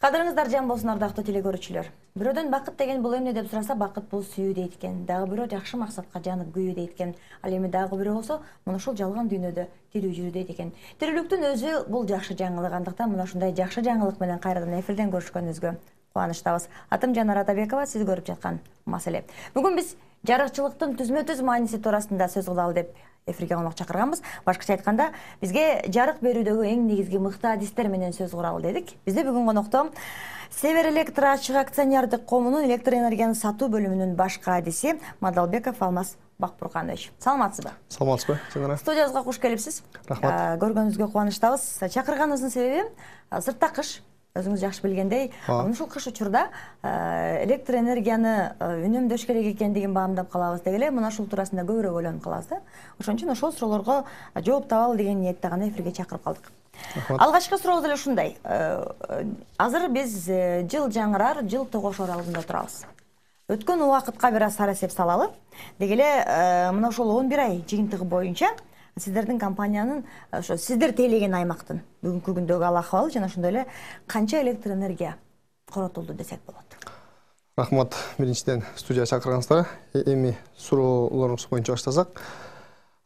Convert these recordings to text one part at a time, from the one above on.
Кадырыңыздар жан болсын, ардактуу телекөрүүчүлөр. Бирөөдөн бакыт деген бул эмне деп сураса, бакыт бул сүйүү дейт экен. Дагы бирөө жакшы максатка жанып күйүү дейт экен. Ал эми дагы бирөө болсо, мына ушул жалган дүйнөдө тирүү жүрүү дейт экен. Тирүүлүктүн өзү бул жакшы жаңылык, андыктан мына ушундай жакшы жаңылык менен кайрадан эфирден көрүшкөнүбүзгө кубанычтабыз. Атым Жанар Атабекова, сиз көрүп жаткан маселе. Бүгүн биз жарыкчылыктын түзмө-түз мааниси туурасында сөз кылалы деп эфирге конок чакырганбыз. Башкача айтканда, бизге жарык берүүдөгү эң негизги мыкты адистер менен сөз куралы дедик. Бизде бүгүн конокто Север Электр ачык акционердик коомунун электр энергияны сатуу бөлүмүнүн башкы адиси Мадалбеков Алмаз Бакбурканович. Саламатсызбы? Саламатсызбы, Жанара. Студиябызга куш келипсиз. Рахмат. Көргөнүбүзгө кубанычтабыз. Чакырганыбыздын себеби сыртта кыш. Өзүңүз жакшы билгендей, ушул кыш учурда электр энергияны үнөмдөш керек экендигин баамдап калабыз дегеле, мына ушул туурасында көбүрөөк ойлонуп калабыз да. Ошон үчүн ошол суроолорго жооп табалы деген ниетте гана эфирге чакырып калдык. Алгачкы сурообуз эле ушундай. Азыр биз жыл жаңырар, жыл тогошор алдында турабыз. Өткөн убакытка бир аз сара эсеп салалы. Дегеле мына ошол 11 ай жыйынтыгы боюнча сиздердин компаниянын ошо сиздер тейлеген аймактын бүгүнкү күндөгү ал акыбалы жана ошондой эле канча электр энергия коротулду десек болот. Рахмат, биринчиден студияга чакырганыңыздарга. Эми суроолоруңуз боюнча баштасак.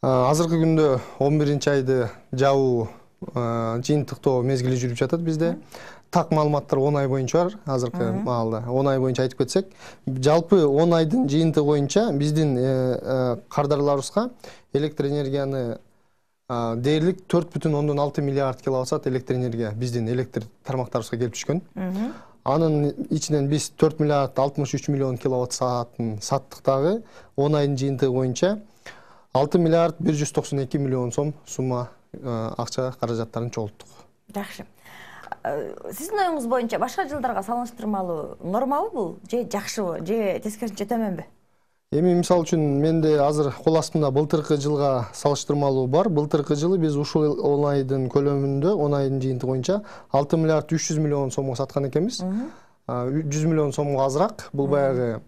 Азыркы күндө 11-айды жабуу жыйынтыктоо мезгили жүрүп жатат бизде. Так маалыматтар 10 ай боюнча бар азыркы маалда. 10 ай боюнча айтып кетсек, жалпы 10 айдын жыйынтыгы боюнча биздин кардарларыбызга электр энергияны дээрлик 4,6 миллиард киловатт электр энергия биздин электр тармактарыбызга келип түшкөн. Анын ичинен биз 4 миллиард 63 миллион киловатт саатын саттык дагы 10 айдын жыйынтыгы боюнча 6 миллиард 192 миллион сом сумма акча каражаттарын чогулттук. Жакшы. Сиздин оюңуз боюнча башка жылдарга салыштырмалуу нормабы бул, же жакшыбы, же тескерисинче төмөнбү? Эми мисал үчүн менде азыр кол астымда былтыркы жылга салыштырмалуу бар. Былтыркы жылы биз ушул 10 айдын көлөмүндө, 10 айдын жыйынтыгы боюнча 6 миллиард 300 миллион сомго саткан экенбиз. 100 миллион сомго азыраак. Бул баягы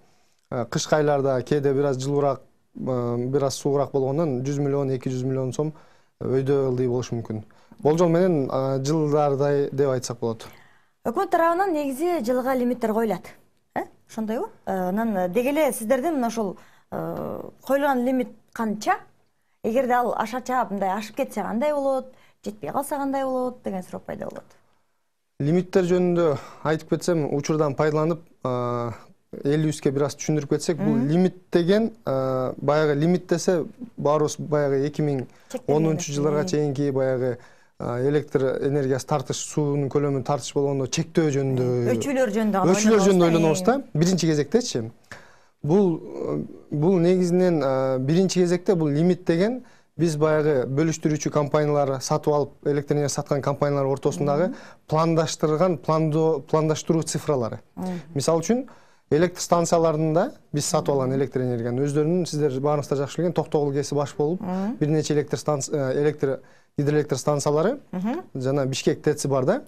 кышкы айларда кээде бир аз жылуураак, бир аз суугураак болгондон 100 миллион, 200 миллион сом өйдө ылдый болушу мүмкүн. Болжол менен жылдардай деп айтсак болот. Өкмөт тарабынан негизи жылга лимиттер коюлат. Ошондойбу? Анан дегеле сиздердин мына ошол коюлган лимит канча? Эгерде ал ашача мындай ашып кетсе кандай болот? Жетпей калса кандай болот деген суроо пайда болот. Лимиттер жөнүндө айтып кетсем, учурдан пайдаланып, элибизге бир аз түшүндүрүп кетсек, бул лимит деген баягы лимит десе, баарыбыз баягы 2010 жылдарга чейинки баягы электр энергиясы тартыш, суунун көлөмүн тартыш болгондо чектөө жөнүндө, өчүүлөр жөнүндө ойлонобуз да. Биринчи кезектечи. Бул негизинен биринчи кезекте бул лимит деген биз баягы бөлүштүрүүчү компаниялар сатып алып, электр энергия саткан компаниялар ортосундагы пландаштыруу цифралары. Мисал үчүн, электр станцияларында биз сатып алган электр энергияны өздөрүнүн, сиздер баарыңыздар жакшы билген, Токтогул КЭСи баш болуп, бир нече гидроэлектр станциялары жана Бишкек ТЭЦи бар да.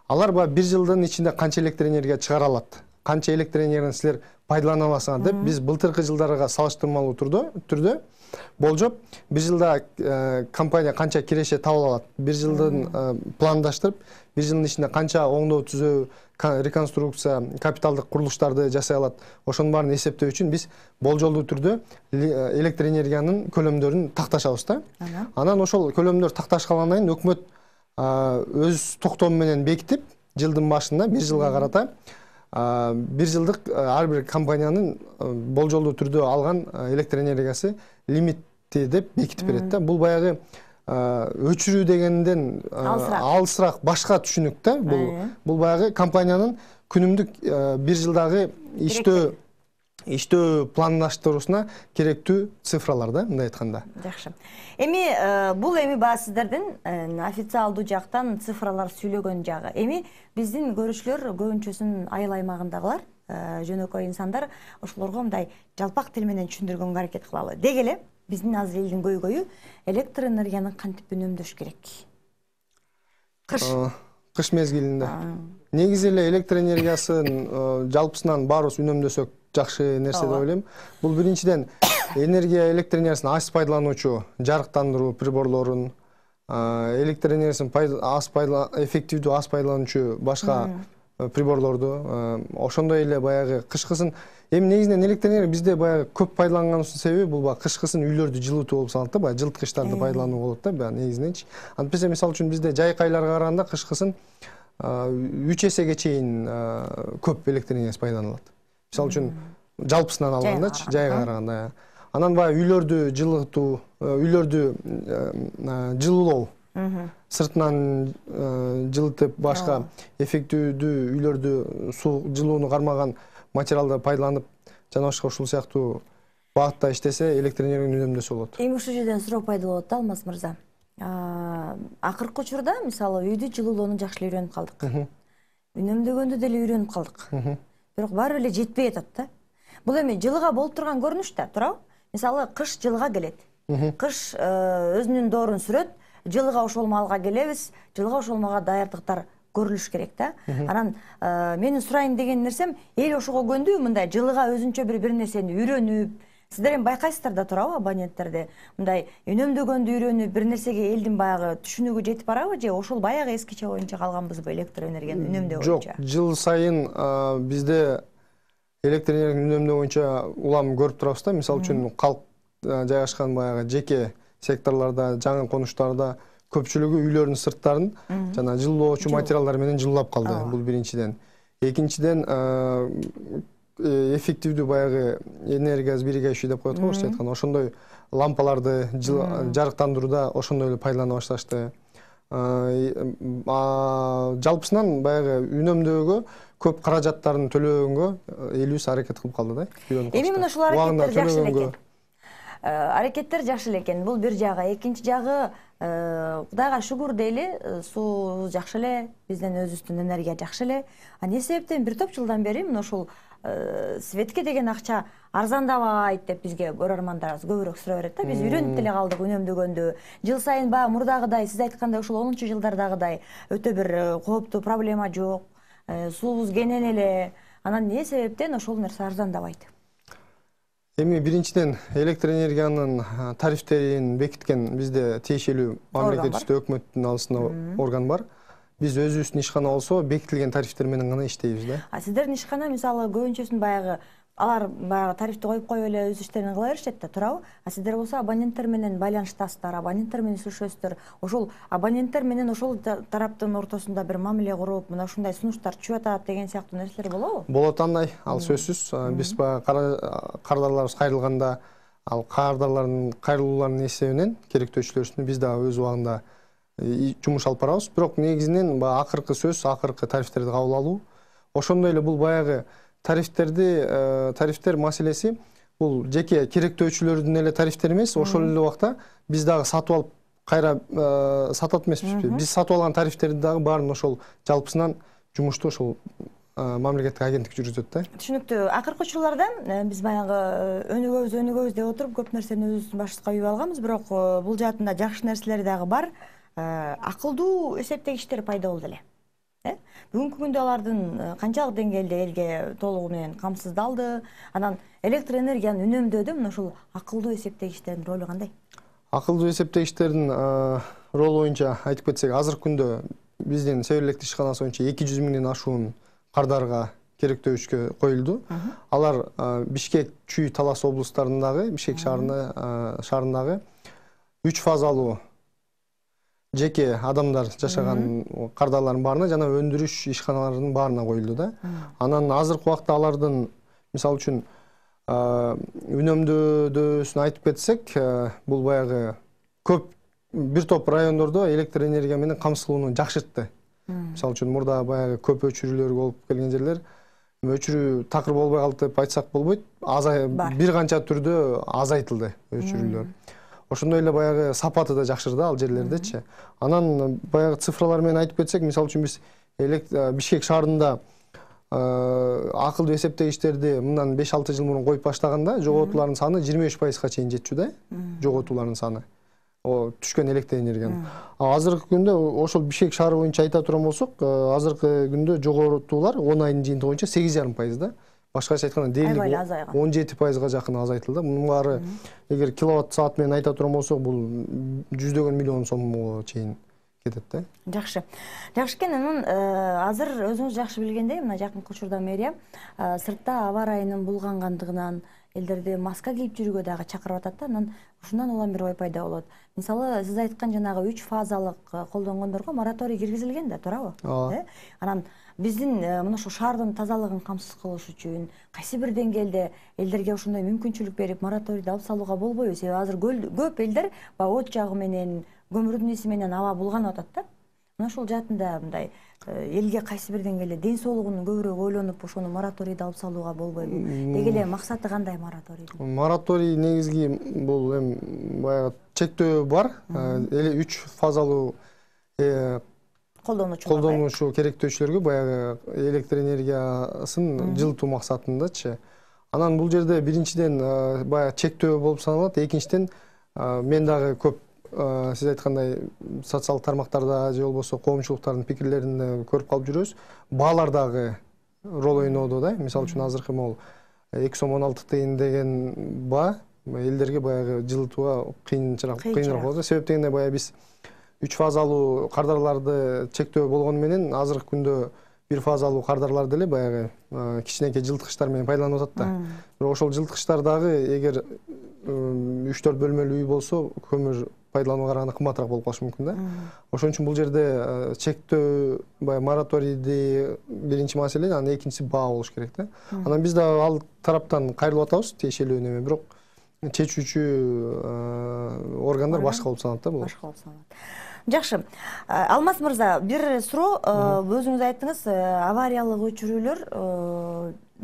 Алар бир жылдын ичинде канча электр энергия чыгара алат, канча электр энергияны силер пайдалана аласыңар деп биз былтыркы жылдарга салыштырмалуу түрдө болжоп, бир жылда компания канча киреше таба алат, бир жылдын пландаштырып, бир жылдын ичинде канча оңдоо түзөө, реконструкция, капиталдык курулуштарды жасай алат. Ошонун баарын эсептөө үчүн биз болжолдуу түрдө электр энергиянын көлөмдөрүн такташабыз да. Анан ошол көлөмдөр такташкандан кийин өкмөт өз токтому менен бекитип, жылдын башында бир жылга карата бир жылдык ар бир компаниянын болжолдуу түрдө алган электр энергиясы лимитти деп бекитип берет да. Бул баягы өчүрүү дегенден алысыраак башка түшүнүк да. Бул баягы компаниянын күнүмдүк бир жылдагы иштөө пландаштыруусуна керектүү цифралар да, мындай айтканда. Жакшы. Эми бул баягы сиздердин официалдуу жактан цифралар сүйлөгөн жагы. Эми биздин көрүүчүлөр көбүнчөсүн айыл аймагындагылар, жөнөкөй инсандар, ошолорго мындай жалпак тил менен түшүндүргөнгө аракет кылалы. Дегеле биздин азыр элдин көйгөйү электр энергияны кантип үнөмдөш керек? Кыш мезгилинде. Негизи эле электр энергиясын жалпысынан баарыбыз үнөмдөсөк жакшы нерсе деп ойлойм. Бул биринчиден электр энергиясын аз пайдалануучу жарыктандыруу приборлорун, электр энергиясын эффективдүү аз пайдалануучу башка приборлорду. Ошондой эле баягы кышкысын эми негизинен электр энергия бизде баягы көп пайдаланганыбыздын себеби бул баягы кышкысын үйлөрдү жылытуу болуп саналат да, баягы жылыткычтарды пайдалануу болот да баягы негизиненчи. Антпесе мисалы үчүн бизде жайкы айларга караганда кышкысын 3 эсеге чейин көп электр энергиясы пайдаланылат. Мисалы үчүн жалпысынан алгандачы, жайга караганда. Анан баягы үйлөрдү жылытуу, үйлөрдү жылуулоо, сыртынан жылытып башка эффективдүү үйлөрдү суу жылууну кармаган материалдар пайдаланып жана башка ушул сыяктуу багытта иштесе электр энергиянын үнөмдөсү болот. Эми ушул жерден суроо пайда болот да, Алмаз мырза. Акыркы учурда мисалы үйдү жылуулоону жакшы эле үйрөнүп калдык. Үнөмдөгөндү деле үйрөнүп калдык. Бирок баары эле жетпей атат да. Бул эми жылга болуп турган көрүнүш да, туурабы? Мисалы кыш жылга келет. Кыш өзүнүн доорун сүрөт, жылга ошол маалга келебиз, жылга ошол маалга даярдыктар көрүлүш керек да. Анан менин сурайын деген нерсем, эл ошого көндү, мындай жылга өзүнчө бир нерсени үйрөнүп, сиздер эми байкайсыздар да, туурабы, абоненттерде мындай үнөмдөгөндү үйрөнүп, бир нерсеге элдин баягы түшүнүгү жетип барабы же ошол баягы эскиче боюнча калганбызбы электр энергияны үнөмдөө боюнча? Жок, жыл сайын бизде электр энергияны үнөмдөө боюнча улам көрүп турабыз да. Мисалы үчүн калк жайгашкан баягы жеке секторлордо, жаңы конуштарда көпчүлүгү үйлөрдүн сырттарын жана жылуулоочу материалдар менен жылуулап калды. Бул биринчиден. Экинчиден эффективдүү баягы энергия сберегающий деп коет го, орусча айтканда, ошондой лампаларды жарыктандырууда ошондой эле пайдалана башташты. Жалпысынан баягы үнөмдөөгө көп каражаттарын төлөгөнгө элибиз аракет кылып калды да. Эми мына ушул аракеттер жакшы эле экен. Аракеттер жакшы эле экен. Бул бир жагы. Экинчи жагы, Кудайга шүгүр дейли, суу жакшы эле, бизден өзүбүздүн энергия жакшы эле. Эмне себептен бир топ жылдан бери мына ушул светке деген акча арзандабайт деп бизге көрөрмандарыбыз көбүрөөк сурай берет да. Биз үйрөнүп деле калдык үнөмдөгөндү. Жыл сайын баягы мурдагыдай, сиз айткандай ушул 10-чу жылдардагыдай өтө бир кооптуу проблема жок. Суубуз кенен эле. Анан эмне себептен ошол нерсе арзандабайт? Эми биринчиден электр энергиянын тарифтерин бекиткен бизде тиешелүү мамлекеттик өкмөттүн алысында орган бар. Биз өзүбүздүн ишкана болсо бекитилген тарифтер менен гана иштейбиз да. Сиздердин ишкана мисалы көбүнчөсүн баягы алар баягы тарифти коюп эле өз иштерин кыла беришет да, туурабы? Сиздер болсо абоненттер менен байланыштасыздар, абоненттер менен сүйлөшөсүздөр. Ошол абоненттер менен ошол тараптын ортосунда бир мамиле куруп, мына ушундай сунуштар түшүп атат деген сыяктуу нерселер болобу? Болот андай, ал сөзсүз. Биз баягы кардарларыбыз кайрылганда, ал кардарлардын кайрылууларынын эсебинен керектөөчүлөр биз дагы өз убагында жумуш алып барабыз. Бирок негизинен акыркы сөз, акыркы тарифтерди кабыл алуу. Ошондой эле бул баягы тарифтер маселеси бул жеке керектөөчүлөрдүн эле тарифтери эмес, ошол эле убакта биз дагы сатып алып кайра сатат эмеспизби? Биз сатып алган тарифтерди дагы баарын ошол жалпысынан жумушту ошол мамлекеттик агенттик жүргүзөт да. Түшүнүктүү. Акыркы учурларда биз баягы өнүгөбүз деп отуруп көп нерсени өзүбүздүн башыбызга үйүп алганбыз, бирок бул жаатында жакшы нерселери дагы бар. Акылдуу эсептегичтер пайда болду эле. Бүгүнкү күндө алардын канчалык деңгээлде элге толугу менен камсыздалды? Анан электр энергияны үнөмдөөдө мына ушул акылдуу эсептегичтердин ролу кандай? Акылдуу эсептегичтердин ролу боюнча айтып кетсек, азыркы күндө биздин Север электр ишканасы боюнча 200 миңден ашуун кардарга керектөөчкө коюлду. Алар Бишкек, Чүй, Талас облустарындагы, Бишкек шаарындагы 3 фазалуу жеке адамдар жашаган кардарлардын баарына жана өндүрүш ишканаларынын баарына коюлду да. Анан азыркы убакта алардын мисалы үчүн үнөмдөөдөсүн айтып кетсек, бул баягы көп бир топ райондордо электр энергия менен камсыздалууну жакшыртты. Мисалы үчүн мурда баягы көп өчүрүүлөр болуп келген жерлер өчүрүү такыр болбой калды деп айтсак болбойт. Бир канча түрдө азайтылды өчүрүүлөр. Ошондой эле баягы сапаты да жакшырды ал жерлердечи. Анан баягы цифралар менен айтып кетсек, мисалы үчүн биз Бишкек шаарында акылдуу эсептегичтерди мындан 5-6 жыл мурун коюп баштаганда жоготуулардын саны 23%га чейин жетчү да. Жоготуулардын саны. Түшкөн электр энергиянын. Азыркы күндө ошол Бишкек шаары боюнча айта турган болсок, азыркы күндө жоготуулар 10 айдын жыйынтыгы боюнча 8,5% да. Башкача айтканда дээрлик 17%га жакын азайтылды. Мунун баары эгер киловатт саат менен айта турган болсок, бул жүздөгөн миллион сомго чейин кетет да. Жакшы. Жакшы экен. Анан азыр өзүңүз жакшы билгендей, мына жакынкы учурда мэрия сыртта аба ырайынын булгангандыгынан элдерди маска кийип жүрүүгө дагы чакырып атат да. Анан ушундан улам бир ой пайда болот. Мисалы, сиз айткан жанагы 3 фазалык колдонгондорго мораторий киргизилген да, туурабы? Анан биздин мына ушул шаардын тазалыгын камсыз кылыш үчүн кайсы бир деңгээлде элдерге ошондой мүмкүнчүлүк берип мораторийди алып салууга болбойбу? Себеби азыр көп элдер от жагы менен, көмүрдүн иси менен аба булганып атат да. Мына ушул жаатында мындай элге кайсы бир деңгээлде ден соолугун көбүрөөк ойлонуп ошону мораторийди алып салууга болбойбу? Деги эле максаты кандай мораторийдин? Мораторий негизги бул эми баягы чектөө бар. Эле 3 фазалуу колдонушу керектөөчүлөргө баягы электр энергиясын жылытуу максатындачы. Анан бул жерде биринчиден баягы чектөө болуп саналат, экинчиден мен дагы көп сиз айткандай социалдык тармактарда же болбосо коомчулуктардын пикирлеринде көрүп калып жүрөбүз. Баалар дагы роль ойноодо да. Мисалы үчүн азыркы могул 2 сом 16 тыйын деген баа элдерге баягы жылытууга кыйынчыраак болот. Себеп дегенде баягы биз 3 фазалуу кардарларды чектөө болгону менен азыркы күндө 1 фазалуу кардарлар деле баягы кичинекей жылыткычтар менен пайдаланып атат да. Бирок ошол жылыткычтар дагы эгер 3-4 бөлмөлүү үй болсо көмүр пайдаланууга караганда кымбатыраак болуп калышы мүмкүн да. Ошон үчүн бул жерде чектөө баягы мораторийди биринчи маселе, анан экинчиси баа болуш керек да. Анан биз дагы ал тараптан кайрылып атабыз, тиешелүү неме, бирок чечүүчү органдар башка болуп саналат да, бул. Башка болуп саналат. Жакшы. Алмаз мырза, бир суроо, өзүңүз айттыңыз, авариялык өчүрүүлөр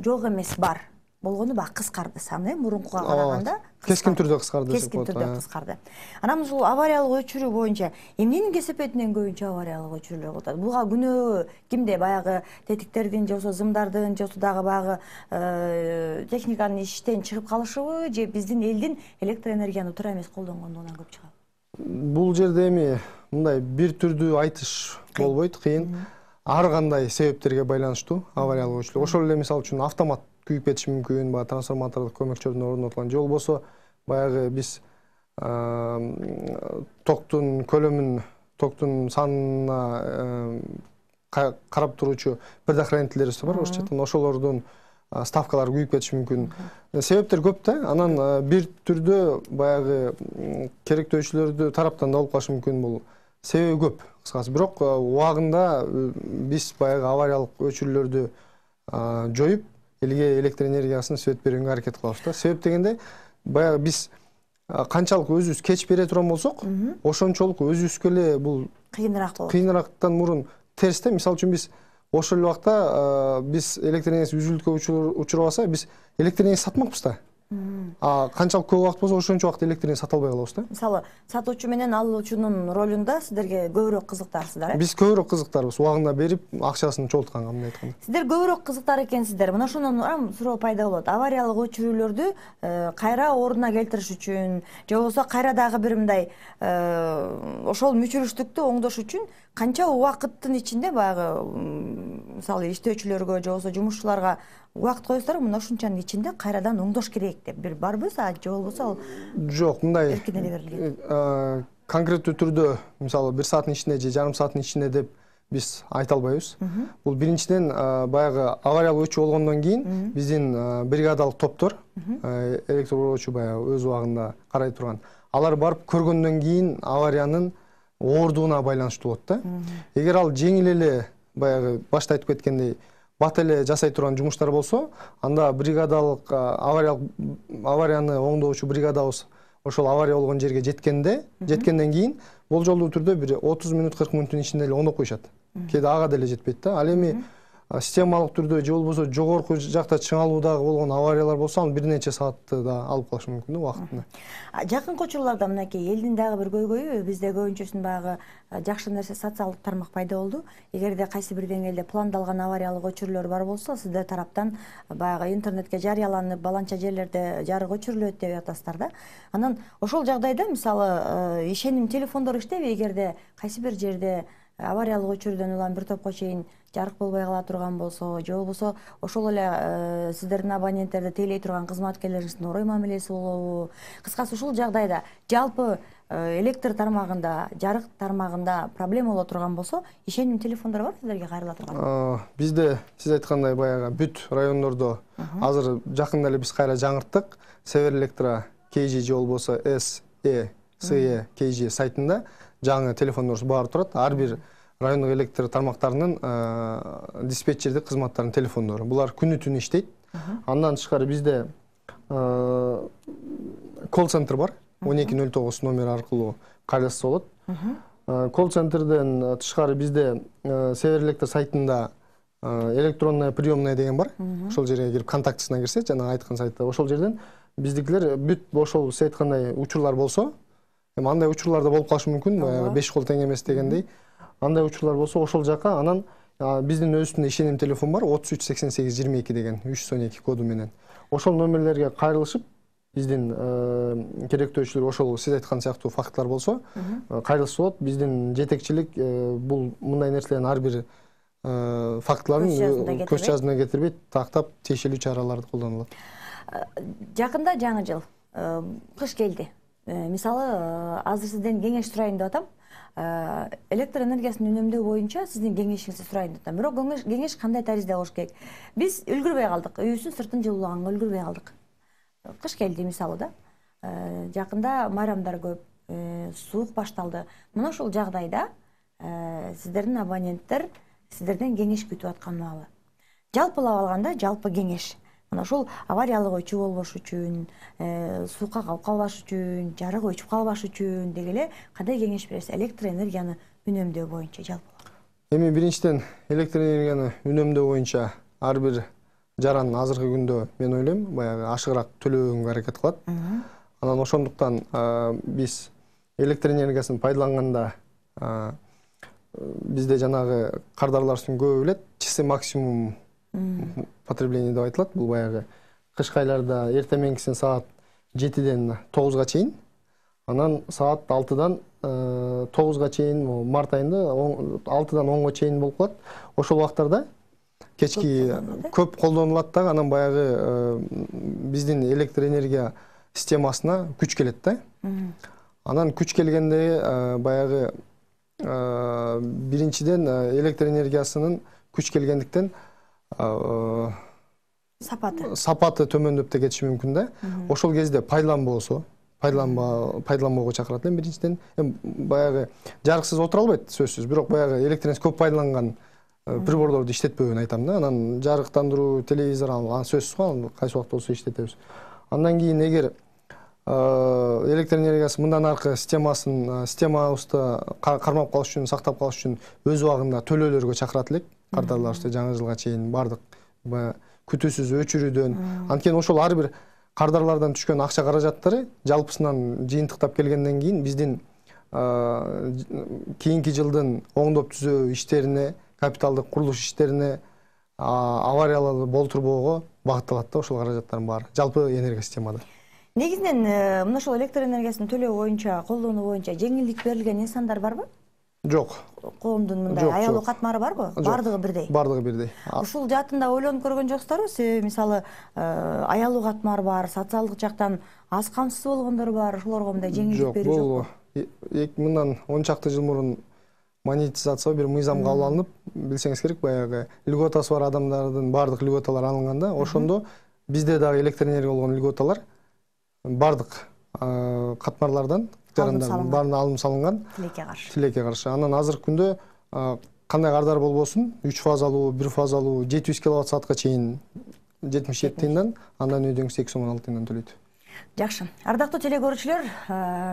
жок эмес, бар. Болгону бак кыскарды саны, мурункуга караганда кескин түрдө кыскарды. Кескин түрдө кыскарды. Анан ушул авариялык өчүрүү боюнча эмненин кесепетинен көбүнчө авариялык өчүрүүлөр болот? Буга күнөө кимде? Баягы тетиктердин же болбосо зымдардын же болбосо дагы баягы техниканын иштен чыгып калышыбы же биздин элдин электр энергияны туура эмес колдонгондугунан көп чыгабы? Бул жерде эми мындай бир түрдүү айтыш болбойт, кыйын. Ар кандай себептерге байланыштуу авариялык өчүрүү. Ошол эле мисалы үчүн автомат күйүп кетиши мүмкүн, баягы трансформатордо көмөрчөлөрдөн орнотулган, же болбосо баягы биз токтун көлөмүн, токтун санына карап туруучу предохранительдерибиз бар, орусча айтканда, ошолордун ставкалары күйүп кетиши мүмкүн. Себептер көп да. Анан бир түрдө баягы керектөөчүлөрдү тараптан да болуп калышы мүмкүн, бул себеби көп, кыскасы. Бирок убагында биз баягы авариялык өчүрүүлөрдү жоюп, элге электр энергиясын свет берүүгө аракет кылабыз да. Себеп дегенде баягы биз канчалык өзүбүз кеч бере турган болсок, ошончолук өзүбүзгө эле бул кыйыныраак болот. Кыйыныраактан мурун терс да. Мисалы үчүн биз ошол эле убакта биз электр энергиясы үзүлүткө учурап алса, биз электр энергия сатмакпыз да. Канчалык көп убакыт болсо, ошончо убакыт электр энергия сата албай калабыз да. Мисалы, сатуучу менен алуучунун ролунда сиздерге көбүрөөк кызыктарсыздар, э? Биз көбүрөөк кызыктарбыз, убагында берип, акчасын чогултканга, мындай айтканда. Сиздер көбүрөөк кызыктар экенсиздер. Мына ошондон суроо пайда болот. Авариялык өчүрүүлөрдү кайра ордуна келтириш үчүн, же болбосо кайра дагы бир мындай ошол мүчүрүштүктү оңдош үчүн канча убакыттын ичинде баягы мисалы иштөөчүлөргө же болбосо жумушчуларга убакыт коесуздар, мына ушунчанын ичинде кайрадан оңдош керек деп бир барбы саат, же болбосо ал жок, мындай эркин эле берилген? Конкреттүү түрдө мисалы 1 сааттын ичинде же жарым сааттын ичинде деп биз айта албайбыз. Бул биринчиден баягы авариялык өчүү болгондон кийин биздин бригадалык топтор, электр уроочу баягы өз убагында карай турган, алар барып көргөндөн кийин авариянын оордугуна байланыштуу болот да. Эгер ал жеңил эле баягы башта айтып кеткендей бат эле жасай турган жумуштар болсо, анда бригадалык аварияны оңдоочу бригадабыз ошол авария болгон жерге жеткенден кийин болжолдуу түрдө бир 30 мүнөт 40 мүнөттүн ичинде эле оңдоп коюшат. Кээде ага деле жетпейт да. Ал эми системалык түрдө же болбосо жогорку жакта чыңалуудагы болгон авариялар болсо, ал бир нече саатты да алып калышы мүмкүн да убактында. Жакынкы учурларда мынакей элдин дагы бир көйгөйү, бизде көбүнчөсүн баягы жакшы нерсе социалдык тармак пайда болду. Эгерде кайсы бир деңгээлде пландалган авариялык өчүрүүлөр бар болсо, сиздер тараптан баягы интернетке жарыяланып, баланча жерлерде жарык өчүрүлөт деп атасыздар да. Анан ошол жагдайда мисалы ишеним телефондору иштейби? Эгерде кайсы бир жерде авариялык өчүрүүдөн улам бир топко чейин жарык болбой кала турган болсо, же болбосо ошол эле сиздердин абоненттерди тейлей турган кызматкерлериңиздин орой мамилеси болобу? Кыскасы ушул жагдайда жалпы электр тармагында, жарык тармагында проблема боло турган болсо, ишеним телефондор бар сиздерге кайрыла турган? Бизде сиз айткандай баягы бүт райондордо азыр жакында эле биз кайра жаңырттык. Север Электро KG же болбосо SE KG сайтында жаңы телефондор бар турат. Ар бир райондук электр тармактарынын диспетчердик кызматтарынын телефондору. Булар күнү-түнү иштейт. Андан тышкары бизде колл-центр бар. 1209 номер аркылуу кайрылса болот. Колл-центрден тышкары бизде Север Электр сайтында электронная приемная деген бар. Ошол жерге кирип контактысына кирсе, жана айткан сайтта ошол жерден биздикилер бүт ошол сиз айткандай учурлар болсо, андай учурлар да болуп калышы мүмкүн, 5 кол тең эмес дегендей. Андай учурлар болсо ошол жака анан биздин өзүбүздүн ишеним телефон бар 338822 деген 312 коду менен. Ошол номерлерге кайрылышып биздин керектөөчүлөр ошол сиз айткан сыяктуу фактлар болсо кайрылса болот. Биздин жетекчилик бул мындай нерселердин ар бир фактларын көз жаздына кетирбейт, тактап тиешелүү чараларды колдонулат. Жакында жаңы жыл, кыш келди. Мисалы, азыр сизден кеңеш сурайын деп атам. Электр энергиясын үнөмдөө боюнча сиздин кеңешиңизди сурайын деп атам. Бирок кеңеш кандай таризде болуш керек? Биз үлгүрбөй калдык, үйүбүздүн сыртын жылуулаганга үлгүрбөй калдык. Кыш келди мисалы да. Жакында майрамдар көп, суук башталды. Мына ушул жагдайда сиздердин абоненттер сиздерден кеңеш күтүп аткан маалы. Жалпылап алганда, жалпы кеңеш. Мына ушул авариялык өчүү болбош үчүн, суукка калып калбаш үчүн, жарык өчүп калбаш үчүн дегеле кандай кеңеш бересиз электр энергияны үнөмдөө боюнча жалпы? Эми биринчиден электр энергияны үнөмдөө боюнча ар бир жаран азыркы күндө мен ойлойм баягы ашыгыраак төлөөгө аракет кылат. Анан ошондуктан биз электр энергиясын пайдаланганда бизде жанагы кардарларыбыздын көбү билет, часы максимум потребление деп айтылат. Бул баягы кышкы айларда эртең менкисин саат 7ден 9га чейин, анан саат 6дан 9га чейин, март айында 6дан 10га чейин болуп калат. Ошол убактарда кечки көп колдонулат да, анан баягы биздин электр энергия системасына күч келет да. Анан күч келгенде баягы биринчиден электр энергиясынын күч келгендиктен сапаты төмөндөп да кетиши мүмкүн да. Ошол кезде пайдаланбоосо, пайдаланбоого чакырат элем биринчиден. Баягы жарыксыз отура албайт сөзсүз, бирок баягы электр энергиясы көп пайдаланган приборлорду иштетпөөгүн айтам да. Анан жарыктандыруу, телевизор анан сөзсүз го, кайсы убакта болсо иштетебиз. Андан кийин эгер электр энергиясы мындан аркы системабызды кармап калыш үчүн, сактап калыш үчүн өз убагында төлөөлөргө чакырат элек. Кардарларыбызды жаңы жылга чейин бардык күтүүсүз өчүрүүдөн. Анткени ошол ар бир кардарлардан түшкөн акча каражаттары жалпысынан жыйынтыктап келгенден кийин биздин кийинки жылдын оңдоп түзөө иштерине, капиталдык курулуш иштерине, аварияларды болтурбоого багытталат да ошол каражаттардын баары жалпы энергия системада. Негизинен мына ошол электр энергиясын төлөө боюнча, колдонуу боюнча жеңилдик берилген нысандар барбы? Жок. Коомдун мындай аялуу катмары барбы? Бардыгы бирдей. Бардыгы бирдей. Ушул жаатында ойлонуп көргөн жоксуздарбы? Себеби мисалы аялуу катмар бар, социалдык жактан аз камсыз болгондор бар, ошолорго мындай жеңилдик берүү жокпу? Жок, бул мындан 10 чакты жыл мурун монетизация бир мыйзам кабыл алынып, билсеңиз керек, баягы льготасы бар адамдардын бардык льготалар алынганда, ошондо бизде дагы электр энергия болгон льготалар бардык катмарлардан баарына алым салынган. Тилекке каршы. Анан азыркы күндө кандай кардар болбосун, 3 фазалуу, 1 фазалуу 700 киловатт саатка чейин 77 тыйындан, андан өйдөңүз 216 тыйындан төлөйт. Жакшы. Ардактуу телекөрүүчүлөр,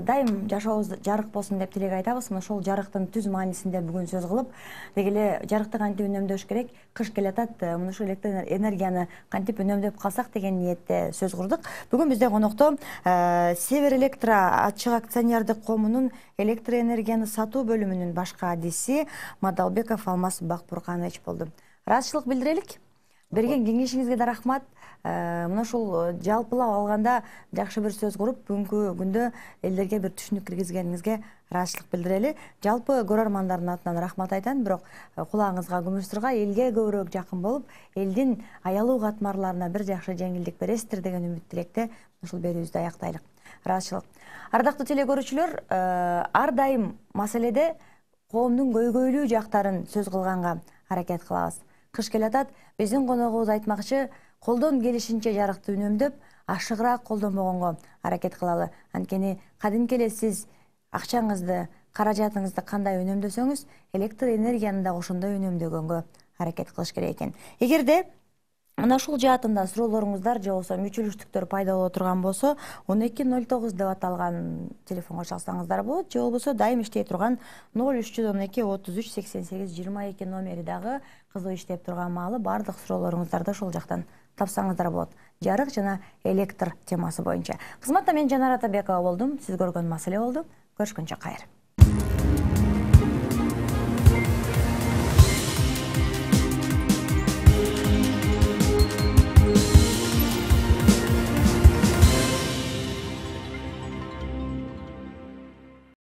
дайым жашообуз жарык болсун деп тилек айтабыз. Ошол жарыктын түз маанисинде бүгүн сөз кылып, дегеле жарыкты кантип үнөмдөш керек, кыш келатат, мына ушул электр энергияны кантип үнөмдөп калсак деген ниетте сөз курдук. Бүгүн бизде конокто Север Электро ачык акционердик коомунун электр энергияны сатуу бөлүмүнүн башкы адиси Мадалбеков Алмаз Бакбурканович болду. Ыраазычылык билдирелик. Берген кеңешиңизге да рахмат. Мына ушул жалпылап алганда жакшы бир сөз куруп, бүгүнкү күндө элдерге бир түшүнүк киргизгениңизге ыраазычылык билдирели. Жалпы көрөрмандардын атынан рахмат айтам, бирок кулагыңызга күмүш сырга элге көбүрөөк жакын болуп, элдин аялуу катмарларына бир жакшы жеңилдик бересиздер деген үмүт тилекте ушул берүүбүздү аяктайлык. Ыраазычылык. Ардактуу телекөрүүчүлөр, ар дайым маселеде коомдун көйгөйлүү жактарын сөз кылганга аракет кылабыз. Кыш келатат, биздин коногубуз айтмакчы, колдон келишинче жарыкты үнөмдөп, ашыгыраак колдонбогонго аракет кылалы. Анткени кадимки эле сиз акчаңызды, каражатыңызды кандай үнөмдөсөңүз, электр энергияны да ошондой үнөмдөгөнгө аракет кылыш керек экен. Эгерде мына ушул жаатында суроолоруңуздар же болбосо мүчүлүштүктөр пайда боло турган болсо, 1209 деп аталган телефонго чалсаңыздар болот, же болбосо дайым иштей турган 0312 33 88 22 номери дагы кызуу иштеп турган маалы бардык суроолоруңуздарды ошол жактан тапсаңыздар болот. Жарык жана электр темасы боюнча. Кызматта мен Жанар Атабекова болдум. Сиз көргөн маселе болду. Көрүшкөнчө кайыр.